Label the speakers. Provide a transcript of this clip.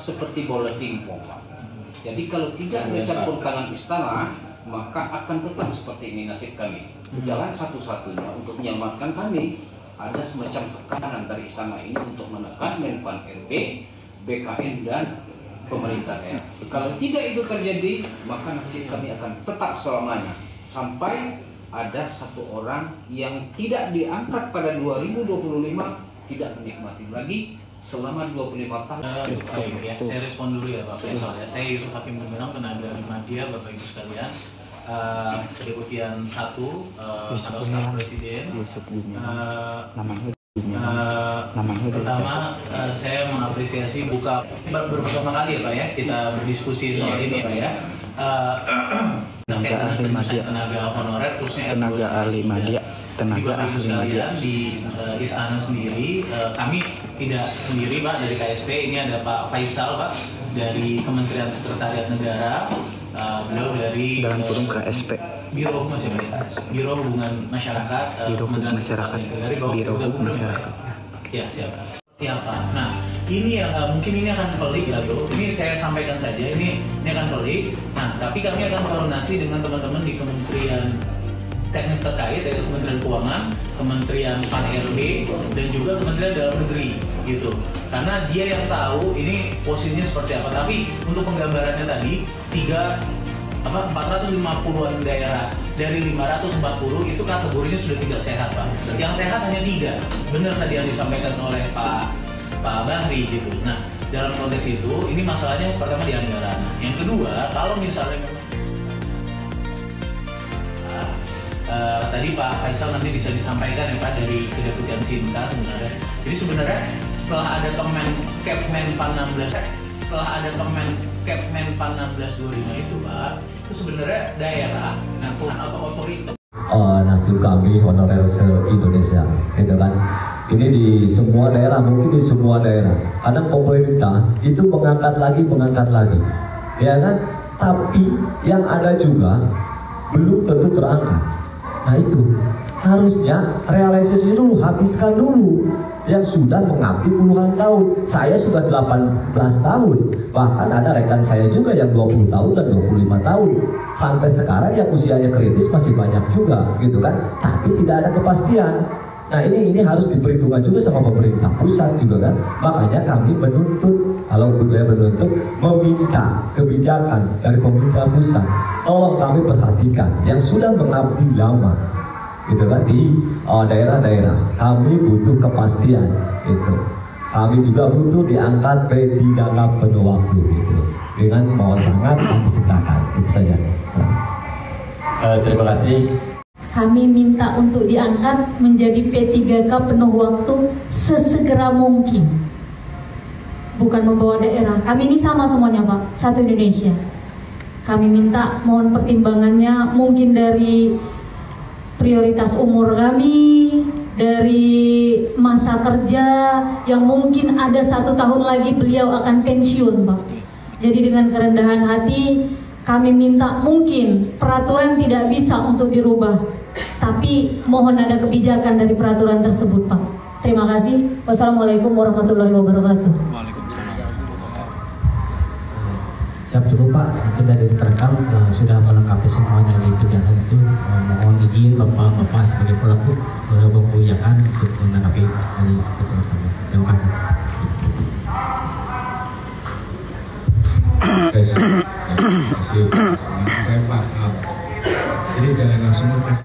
Speaker 1: seperti bola pingpong, Pak. Jadi kalau tidak ada campur tangan istana, maka akan tetap seperti ini nasib kami. Jalan satu-satunya untuk menyelamatkan kami, ada semacam tekanan dari istana ini untuk menekan Menpan RB, BKN dan pemerintah daerah. Kalau tidak itu terjadi, maka nasib kami akan tetap selamanya sampai ada satu orang yang tidak diangkat pada 2025 tidak menikmati lagi selama 25 tahun.
Speaker 2: Baik ya, saya respon dulu ya Pak Faisal ya. Saya Yusuf Hakim Gumilang, tenaga ahli media, Bapak Ibu sekalian. Kedeputian 1 Staf Presiden. Pertama saya mengapresiasi baru pertama kali ya Pak ya kita berdiskusi soal ini Pak ya. Tenaga honorer khususnya
Speaker 3: tenaga ahli media.
Speaker 2: Di istana sendiri, kami tidak sendiri Pak dari KSP, ini ada Pak Faisal Pak dari Kementerian Sekretariat Negara, beliau dari
Speaker 3: dalam kurung KSP
Speaker 2: Biro Humas ya Pak ya? Biro Hubungan Masyarakat,
Speaker 3: Biro Hubungan Masyarakat, Biro Hubungan Masyarakat.
Speaker 2: Ya siap. Ya Pak. Nah ini yang mungkin ini akan pelik ya bro. Ini saya sampaikan saja ini akan pelik. Nah tapi kami akan koordinasi dengan teman-teman di Kementerian teknis terkait yaitu Kementerian Keuangan, Kementerian PAN-RB dan juga Kementerian Dalam Negeri gitu. Karena dia yang tahu ini posisinya seperti apa. Tapi untuk penggambarannya tadi 450-an daerah dari 540 itu kategorinya sudah tidak sehat Pak. Yang sehat hanya 3. Benar tadi yang disampaikan oleh Pak Bahri gitu. Nah dalam konteks itu ini masalahnya pertama di anggaran. Yang kedua kalau misalnya memang tadi Pak Faisal nanti bisa disampaikan ya Pak dari Kedeputian Sinta sebenarnya. Jadi sebenarnya setelah ada Kepmenpan 1625 itu Pak, itu sebenarnya daerah atau otoritas.
Speaker 4: Nasib kami honorer se-Indonesia, gitu kan. Ini di semua daerah, mungkin di semua daerah. Kadang pemerintah itu mengangkat lagi, ya kan. Tapi yang ada juga belum tentu terangkat. Nah itu harusnya realisasi dulu, habiskan dulu yang sudah mengabdi puluhan tahun. Saya sudah 18 tahun, bahkan ada rekan saya juga yang 20 tahun dan 25 tahun. Sampai sekarang yang usianya kritis masih banyak juga, gitu kan. Tapi tidak ada kepastian. Nah ini harus diperhitungkan juga sama pemerintah pusat juga kan. Makanya kami menuntut, kalau budaya menuntut, meminta kebijakan dari pemerintah pusat. Tolong kami perhatikan yang sudah mengabdi lama, gitu kan, di daerah-daerah. Kami butuh kepastian, gitu. Kami juga butuh diangkat P3K penuh waktu, gitu. Dengan mohon sangat kami silakan. Itu saja. Terima kasih.
Speaker 5: Kami minta untuk diangkat menjadi P3K penuh waktu sesegera mungkin. Bukan membawa daerah. Kami ini sama semuanya Pak, satu Indonesia. Kami minta mohon pertimbangannya mungkin dari prioritas umur kami, dari masa kerja yang mungkin ada 1 tahun lagi beliau akan pensiun Pak. Jadi dengan kerendahan hati kami minta mungkin peraturan tidak bisa untuk dirubah, tapi mohon ada kebijakan dari peraturan tersebut Pak. Terima kasih. Wassalamualaikum warahmatullahi wabarakatuh.
Speaker 6: Siap cukup Pak, mungkin dari terekam sudah melengkapi semuanya dari penjelasan itu. Mohon izin Bapak-Bapak sebagai pelaku kebijakan untuk menanggapi dari ketua kami. Terima kasih.
Speaker 7: Terima kasih. Saya paham. Jadi jangan langsung